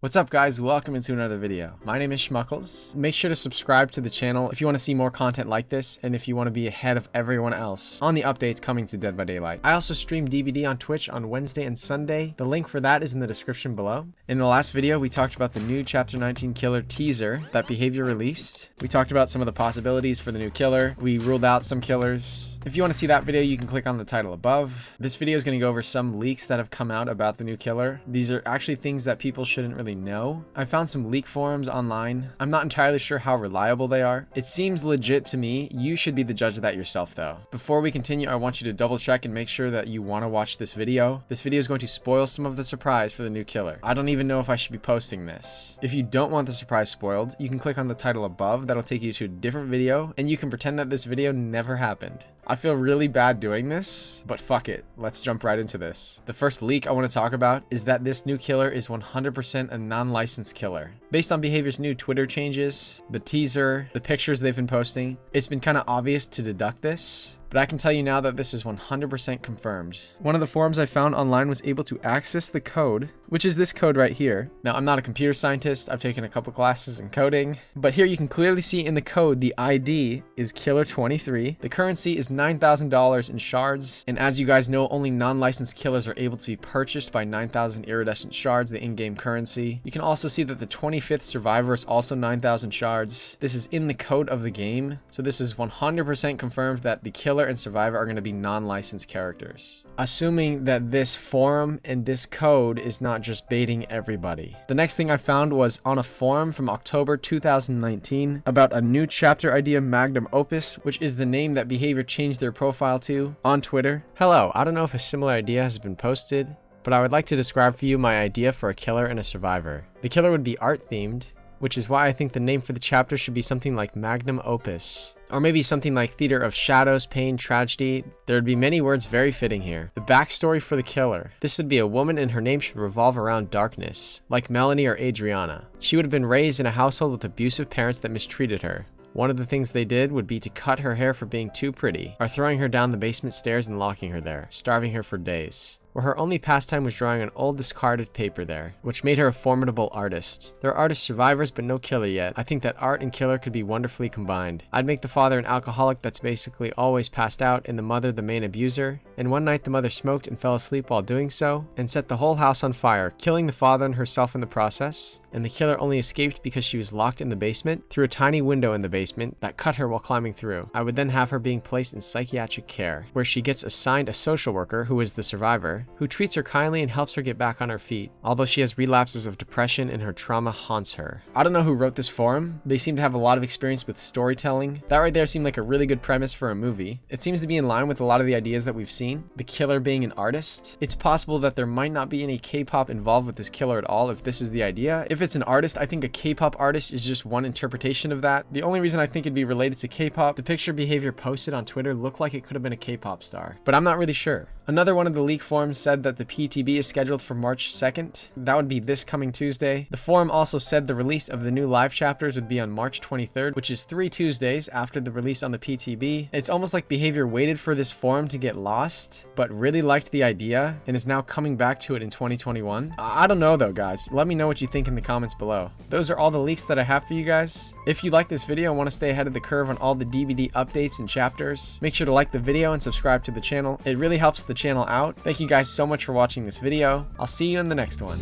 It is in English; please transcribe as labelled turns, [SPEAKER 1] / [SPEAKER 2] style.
[SPEAKER 1] What's up guys, welcome into another video. My name is Schmuckles. Make sure to subscribe to the channel if you want to see more content like this and if you want to be ahead of everyone else on the updates coming to Dead by Daylight. I also stream DBD on Twitch on Wednesday and Sunday. The link for that is in the description below. In the last video, we talked about the new Chapter 19 killer teaser that Behavior released. We talked about some of the possibilities for the new killer. We ruled out some killers. If you want to see that video, you can click on the title above. This video is going to go over some leaks that have come out about the new killer. These are actually things that people shouldn't really know. I found some leak forums online. I'm not entirely sure how reliable they are. It seems legit to me. You should be the judge of that yourself though. Before we continue, I want you to double check and make sure that you want to watch this video. This video is going to spoil some of the surprise for the new killer. I don't even know if I should be posting this. If you don't want the surprise spoiled, you can click on the title above. That'll take you to a different video and you can pretend that this video never happened. I feel really bad doing this, but fuck it. Let's jump right into this. The first leak I want to talk about is that this new killer is 100% a non-licensed killer. Based on Behavior's new Twitter changes, the teaser, the pictures they've been posting, it's been kind of obvious to deduct this. But I can tell you now that this is 100% confirmed. One of the forums I found online was able to access the code, which is this code right here. Now, I'm not a computer scientist. I've taken a couple classes in coding, but here you can clearly see in the code, the ID is Killer23. The currency is $9,000 in shards. And as you guys know, only non-licensed killers are able to be purchased by 9,000 iridescent shards, the in-game currency. You can also see that the 25th survivor is also 9,000 shards. This is in the code of the game. So this is 100% confirmed that the killer and survivor are going to be non-licensed characters, assuming that this forum and this code is not just baiting everybody. The next thing I found was on a forum from October 2019 about a new chapter idea, Magnum Opus, which is the name that Behavior changed their profile to on Twitter. Hello, I don't know if a similar idea has been posted, but I would like to describe for you my idea for a killer and a survivor. The killer would be art themed, which is why I think the name for the chapter should be something like Magnum Opus. Or maybe something like Theater of Shadows, Pain, Tragedy. There would be many words very fitting here. The backstory for the killer. This would be a woman and her name should revolve around darkness, like Melanie or Adriana. She would have been raised in a household with abusive parents that mistreated her. One of the things they did would be to cut her hair for being too pretty, or throwing her down the basement stairs and locking her there, starving her for days. Where her only pastime was drawing on old discarded paper there, which made her a formidable artist. There are artist survivors, but no killer yet. I think that art and killer could be wonderfully combined. I'd make the father an alcoholic that's basically always passed out, and the mother the main abuser. And one night the mother smoked and fell asleep while doing so, and set the whole house on fire, killing the father and herself in the process. And the killer only escaped because she was locked in the basement, through a tiny window in the basement that cut her while climbing through. I would then have her being placed in psychiatric care, where she gets assigned a social worker, who is the survivor, who treats her kindly and helps her get back on her feet, although she has relapses of depression and her trauma haunts her. I don't know who wrote this forum. They seem to have a lot of experience with storytelling. That right there seemed like a really good premise for a movie. It seems to be in line with a lot of the ideas that we've seen. The killer being an artist. It's possible that there might not be any K-pop involved with this killer at all if this is the idea. If it's an artist, I think a K-pop artist is just one interpretation of that. The only reason I think it'd be related to K-pop, the picture Behavior posted on Twitter looked like it could have been a K-pop star, but I'm not really sure. Another one of the leak forums said that the PTB is scheduled for March 2nd. That would be this coming Tuesday. The forum also said the release of the new live chapters would be on March 23rd, which is 3 Tuesdays after the release on the PTB. It's almost like Behavior waited for this forum to get lost, but really liked the idea and is now coming back to it in 2021. I don't know though, guys. Let me know what you think in the comments below. Those are all the leaks that I have for you guys. If you like this video and want to stay ahead of the curve on all the DBD updates and chapters, make sure to like the video and subscribe to the channel. It really helps the channel out. Thank you guys so much for watching this video. I'll see you in the next one.